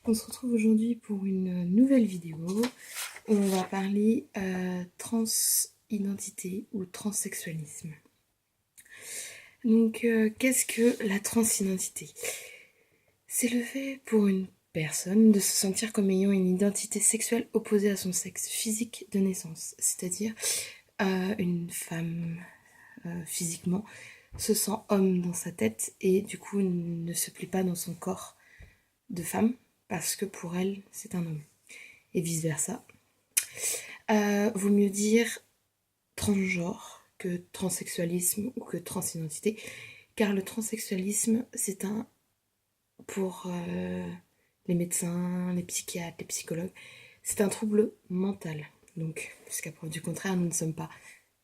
On se retrouve aujourd'hui pour une nouvelle vidéo où on va parler transidentité ou transsexualisme. Donc, qu'est-ce que la transidentité? C'est le fait pour une personne de se sentir comme ayant une identité sexuelle opposée à son sexe physique de naissance, c'est-à-dire une femme physiquement se sent homme dans sa tête et du coup ne se plaît pas dans son corps de femme parce que pour elle c'est un homme et vice versa. Vaut mieux dire transgenre que transsexualisme ou que transidentité, car le transsexualisme c'est un pour les médecins, les psychiatres, les psychologues, c'est un trouble mental. Donc, jusqu'à preuve du contraire, nous ne sommes pas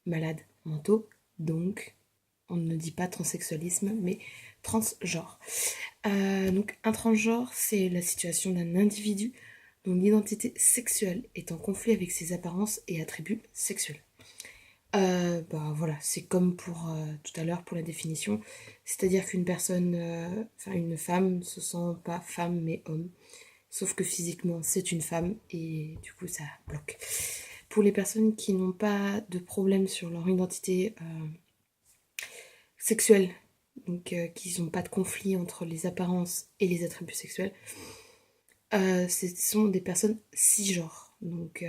malades mentaux, donc on ne dit pas transsexualisme, mais transgenre. Donc un transgenre, c'est la situation d'un individu dont l'identité sexuelle est en conflit avec ses apparences et attributs sexuels. Voilà, c'est comme pour tout à l'heure pour la définition, c'est-à-dire qu'une personne, une femme se sent pas femme mais homme, sauf que physiquement c'est une femme et du coup ça bloque. Pour les personnes qui n'ont pas de problème sur leur identité sexuelle, donc qui n'ont pas de conflit entre les apparences et les attributs sexuels, ce sont des personnes cisgenres. Donc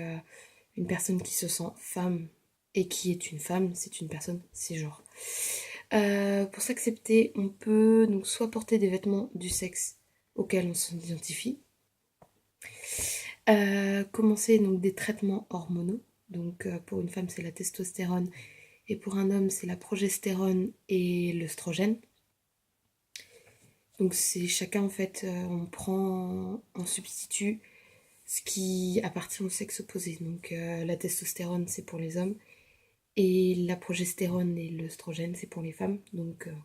une personne qui se sent femme et qui est une femme, c'est une personne cisgenre. Pour s'accepter, on peut donc soit porter des vêtements du sexe auquel on s'identifie, commencer donc des traitements hormonaux. Donc pour une femme c'est la testostérone et pour un homme c'est la progestérone et l'œstrogène. Donc c'est chacun en fait, on prend en substitut ce qui appartient au sexe opposé. Donc la testostérone c'est pour les hommes et la progestérone et l'œstrogène c'est pour les femmes. Donc voilà.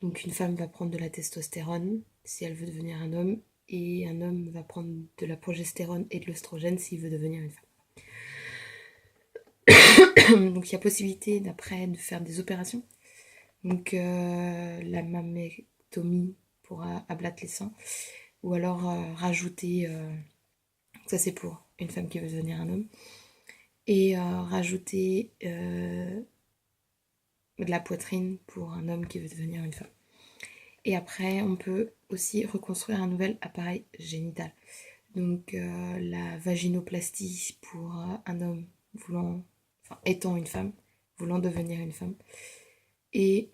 Donc une femme va prendre de la testostérone si elle veut devenir un homme et un homme va prendre de la progestérone et de l'œstrogène s'il veut devenir une femme. Donc il y a possibilité d'après de faire des opérations. Donc la mammectomie pour abattre les seins ou alors rajouter, ça c'est pour une femme qui veut devenir un homme, et rajouter de la poitrine pour un homme qui veut devenir une femme. Et après on peut aussi reconstruire un nouvel appareil génital. Donc la vaginoplastie pour un homme étant une femme, voulant devenir une femme, et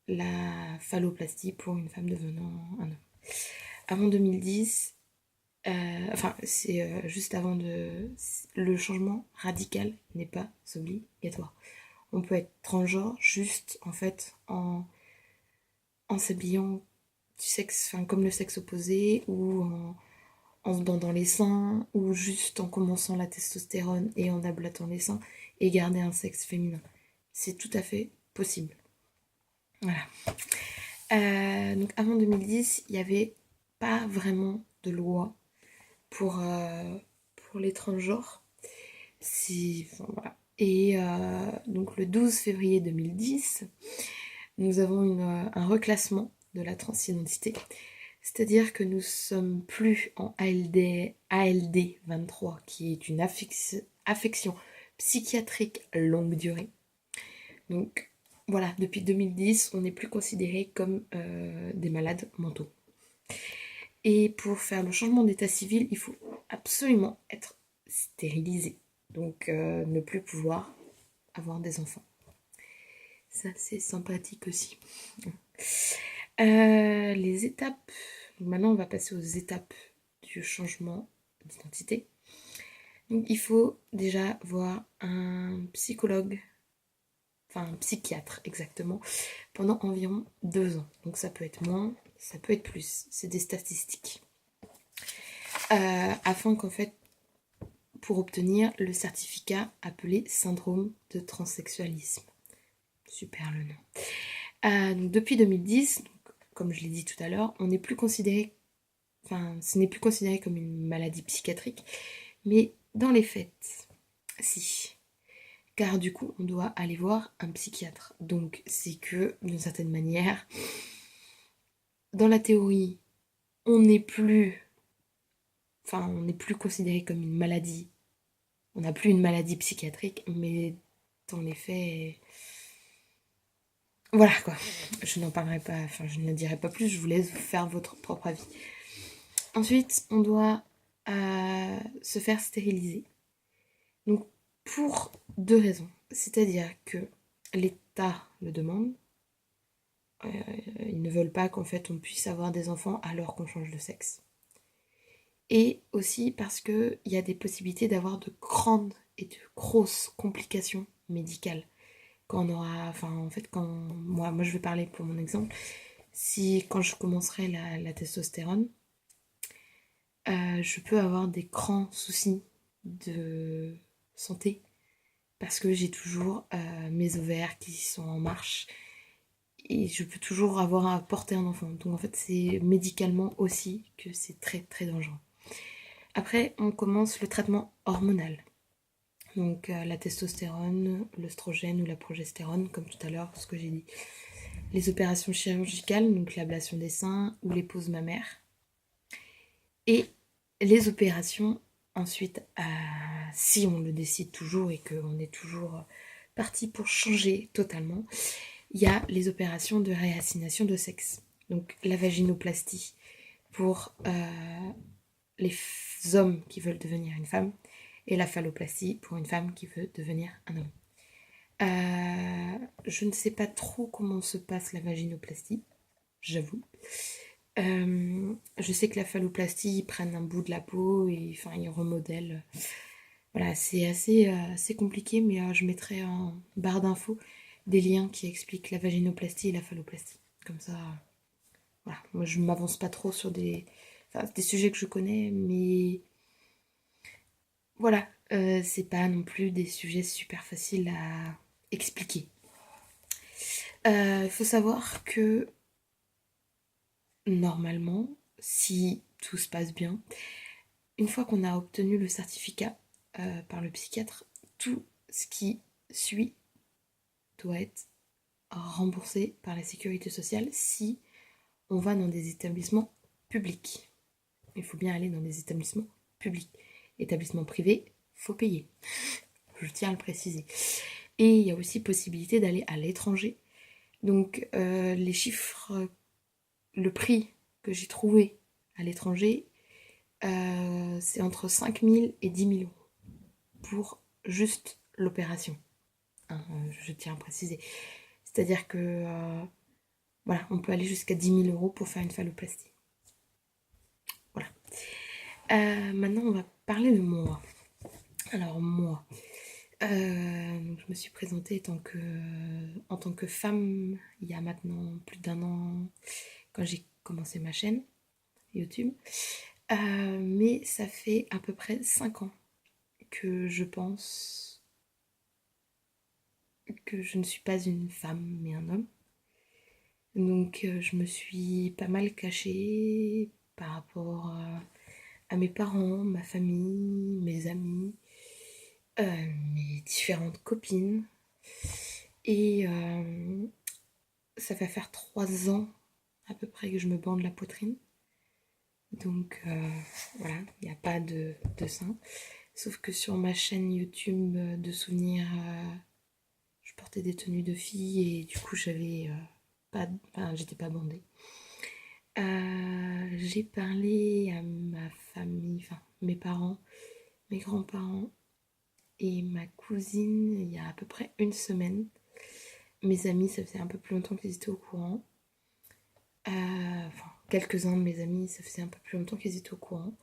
la phalloplastie pour une femme devenant un homme. Avant 2010, c'est juste avant le changement radical n'est pas obligatoire. On peut être transgenre juste en fait en s'habillant du sexe, comme le sexe opposé, ou en se bandant les seins, ou juste en commençant la testostérone et en ablatant les seins et garder un sexe féminin. C'est tout à fait possible. Voilà. Donc avant 2010, il n'y avait pas vraiment de loi pour les transgenres. Voilà. Et donc le 12 février 2010, nous avons un reclassement de la transidentité. C'est-à-dire que nous sommes plus en ALD 23, qui est une affection psychiatrique longue durée. Donc voilà, depuis 2010, on n'est plus considérés comme des malades mentaux. Et pour faire le changement d'état civil, il faut absolument être stérilisé. Donc ne plus pouvoir avoir des enfants. Ça, c'est sympathique aussi. Les étapes. Donc maintenant, on va passer aux étapes du changement d'identité. Donc il faut déjà voir un psychologue, enfin un psychiatre exactement, pendant environ 2 ans. Donc ça peut être moins, ça peut être plus. C'est des statistiques. Afin qu'en fait, pour obtenir le certificat appelé syndrome de transsexualisme. Super le nom. Donc depuis 2010, donc, comme je l'ai dit tout à l'heure, ce n'est plus considéré comme une maladie psychiatrique, mais dans les faits, si. Car du coup, on doit aller voir un psychiatre. Donc c'est que, d'une certaine manière, dans la théorie, on n'est plus considéré comme une maladie. On n'a plus une maladie psychiatrique, mais dans les faits, voilà quoi. Je n'en parlerai pas, je ne dirai pas plus, je vous laisse faire votre propre avis. Ensuite, on doit se faire stériliser. Donc, pour 2 raisons. C'est-à-dire que l'État le demande. Ils ne veulent pas qu'en fait on puisse avoir des enfants alors qu'on change de sexe. Et aussi parce qu'il y a des possibilités d'avoir de grandes et de grosses complications médicales. Quand on aura, quand moi je vais parler pour mon exemple, quand je commencerai la testostérone, je peux avoir des grands soucis de santé parce que j'ai toujours mes ovaires qui sont en marche et je peux toujours avoir à porter un enfant. Donc en fait c'est médicalement aussi que c'est très très dangereux. Après on commence le traitement hormonal. Donc la testostérone, l'œstrogène ou la progestérone, comme tout à l'heure, ce que j'ai dit. Les opérations chirurgicales, donc l'ablation des seins ou les poses mammaires. Et les opérations, ensuite, si on le décide toujours et qu'on est toujours parti pour changer totalement, il y a les opérations de réassignation de sexe. Donc la vaginoplastie pour les hommes qui veulent devenir une femme et la phalloplastie pour une femme qui veut devenir un homme. Je ne sais pas trop comment se passe la vaginoplastie, j'avoue. Je sais que la phalloplastie, ils prennent un bout de la peau et ils remodèlent. Voilà, c'est assez compliqué, mais je mettrai en barre d'infos des liens qui expliquent la vaginoplastie et la phalloplastie. Comme ça, voilà. Moi, je ne m'avance pas trop sur des sujets que je connais, mais voilà, c'est pas non plus des sujets super faciles à expliquer. Il faut savoir que normalement, si tout se passe bien, une fois qu'on a obtenu le certificat par le psychiatre, tout ce qui suit doit être remboursé par la sécurité sociale si on va dans des établissements publics. Il faut bien aller dans des établissements publics. Établissements privés, faut payer. Je tiens à le préciser. Et il y a aussi possibilité d'aller à l'étranger. Donc les chiffres, le prix que j'ai trouvé à l'étranger, c'est entre 5 000 et 10 000 euros pour juste l'opération. Je tiens à préciser. C'est-à-dire que voilà, on peut aller jusqu'à 10 000 euros pour faire une phalloplastie. Voilà. Maintenant, on va parler de moi. Alors moi, je me suis présentée en tant que femme il y a maintenant plus d'1 an quand j'ai commencé ma chaîne YouTube. Mais ça fait à peu près 5 ans que je pense que je ne suis pas une femme mais un homme. Donc je me suis pas mal cachée par rapport à mes parents, ma famille, mes amis, mes différentes copines. Et ça va faire 3 ans à peu près que je me bande la poitrine. Donc voilà, il n'y a pas de sein. Sauf que sur ma chaîne YouTube de souvenirs, je portais des tenues de fille et du coup j'avais j'étais pas bandée. J'ai parlé à ma famille, mes parents, mes grands-parents et ma cousine il y a à peu près 1 semaine. Mes amis, ça faisait un peu plus longtemps qu'ils étaient au courant. Quelques-uns de mes amis, ça faisait un peu plus longtemps qu'ils étaient au courant.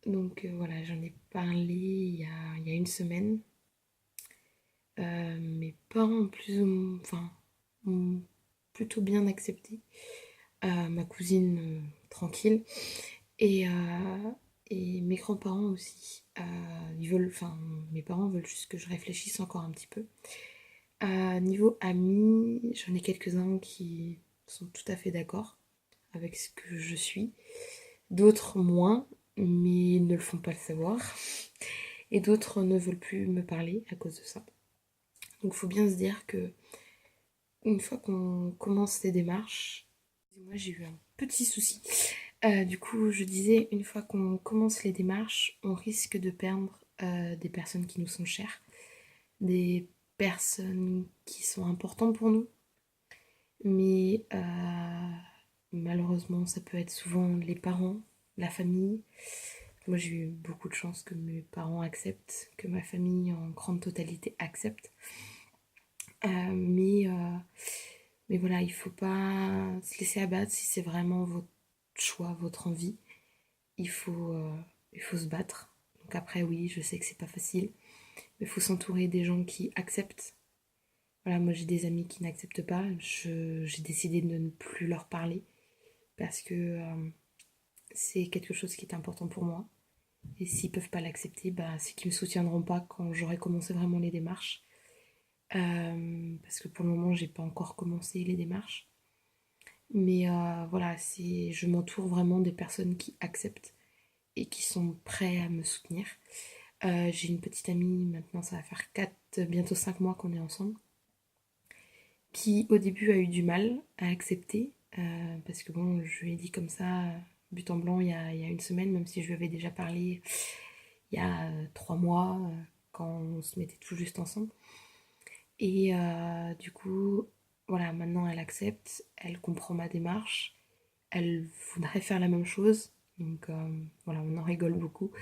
Donc voilà, j'en ai parlé il y a 1 semaine. Mes parents ont plutôt bien accepté. Ma cousine tranquille. Et mes grands-parents aussi. Mes parents veulent juste que je réfléchisse encore un petit peu. Niveau amis, j'en ai quelques-uns qui sont tout à fait d'accord avec ce que je suis. D'autres moins, mais ne le font pas le savoir. Et d'autres ne veulent plus me parler à cause de ça. Donc il faut bien se dire que une fois qu'on commence ces démarches, moi j'ai eu un petit souci. Du coup, je disais, une fois qu'on commence les démarches, on risque de perdre des personnes qui nous sont chères, des personnes qui sont importantes pour nous, mais malheureusement, ça peut être souvent les parents, la famille. Moi, j'ai eu beaucoup de chance que mes parents acceptent, que ma famille en grande totalité accepte. Euh, mais, euh, mais voilà, il faut pas se laisser abattre si c'est vraiment votre choix, votre envie. Il faut, euh, il faut se battre. Donc après, oui, je sais que c'est pas facile, mais il faut s'entourer des gens qui acceptent. Voilà, moi j'ai des amis qui n'acceptent pas. J'ai décidé de ne plus leur parler parce que c'est quelque chose qui est important pour moi. Et s'ils peuvent pas l'accepter, bah, c'est qu'ils me soutiendront pas quand j'aurai commencé vraiment les démarches. Parce que pour le moment, j'ai pas encore commencé les démarches. Mais voilà, je m'entoure vraiment des personnes qui acceptent et qui sont prêts à me soutenir. J'ai une petite amie, maintenant ça va faire 4, bientôt 5 mois qu'on est ensemble, qui au début a eu du mal à accepter, parce que bon, je lui ai dit comme ça, but en blanc, il y a une semaine, même si je lui avais déjà parlé il y a 3 mois, quand on se mettait tout juste ensemble. Et du coup, voilà, maintenant elle accepte, elle comprend ma démarche, elle voudrait faire la même chose, donc voilà, on en rigole beaucoup.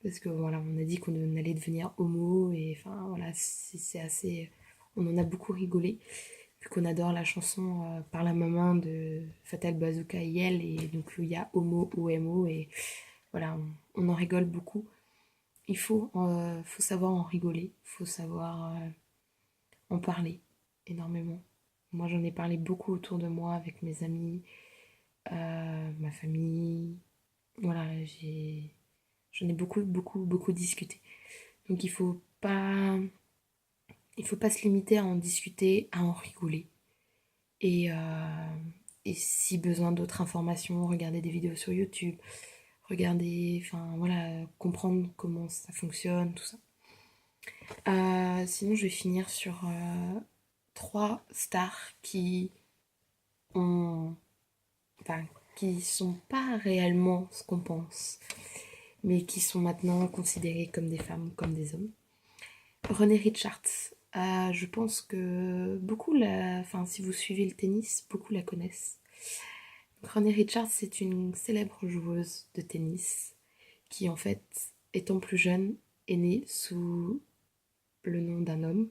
Parce que voilà, on a dit qu'on allait devenir homo et enfin voilà, c'est assez. On en a beaucoup rigolé, vu qu'on adore la chanson Par la maman de Fatal Bazooka et Yel, et donc il y a homo ou mo, et voilà, on en rigole beaucoup. Faut savoir en rigoler, faut savoir en parler énormément. Moi j'en ai parlé beaucoup autour de moi avec mes amis, ma famille. Voilà, j'en ai beaucoup, beaucoup, beaucoup discuté. Donc il faut pas se limiter à en discuter, à en rigoler. Et, et si besoin d'autres informations, regarder des vidéos sur YouTube, regarder, enfin voilà, comprendre comment ça fonctionne, tout ça. Sinon, je vais finir sur 3 stars ont, enfin, qui sont pas réellement ce qu'on pense, mais qui sont maintenant considérées comme des femmes, comme des hommes. René Richards, je pense que enfin si vous suivez le tennis, beaucoup la connaissent. Donc, René Richards, c'est une célèbre joueuse de tennis qui en fait, étant plus jeune, est née sous le nom d'un homme.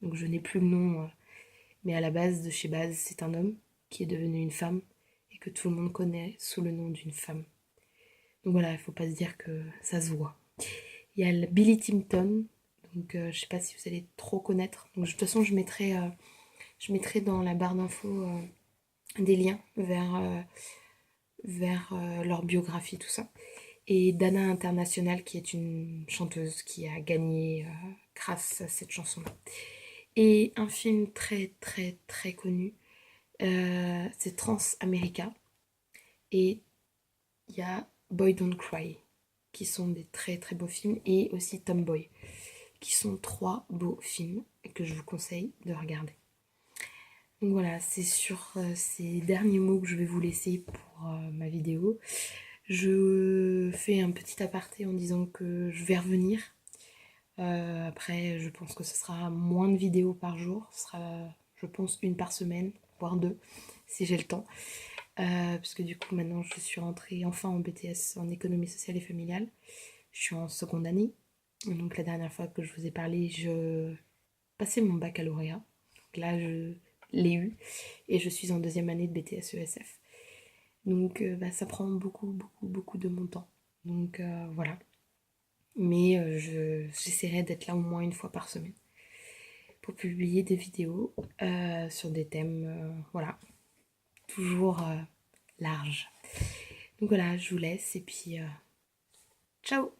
Donc je n'ai plus le nom, mais à la base de chez Base, c'est un homme qui est devenu une femme et que tout le monde connaît sous le nom d'une femme. Donc voilà, il ne faut pas se dire que ça se voit. Il y a Billy Timpton, donc je sais pas si vous allez trop connaître. Donc de toute façon, je mettrai dans la barre d'infos des liens vers leur biographie, tout ça. Et Dana International, qui est une chanteuse qui a gagné grâce à cette chanson-là. Et un film très très très connu, c'est Transamerica. Et il y a Boy Don't Cry, qui sont des très très beaux films. Et aussi Tomboy, qui sont 3 beaux films que je vous conseille de regarder. Donc voilà, c'est sur ces derniers mots que je vais vous laisser pour ma vidéo. Je fais un petit aparté en disant que je vais revenir. Après, je pense que ce sera moins de vidéos par jour. Ce sera, je pense, une par semaine, voire 2, si j'ai le temps. Parce que du coup, maintenant, je suis rentrée enfin en BTS en économie sociale et familiale. Je suis en seconde année. Donc la dernière fois que je vous ai parlé, je passais mon baccalauréat. Donc là, je l'ai eu. Et je suis en deuxième année de BTS ESF. Donc bah, ça prend beaucoup, beaucoup, beaucoup de mon temps. Donc voilà. Mais j'essaierai d'être là au moins une fois par semaine pour publier des vidéos sur des thèmes, voilà, toujours larges. Donc voilà, je vous laisse et puis ciao!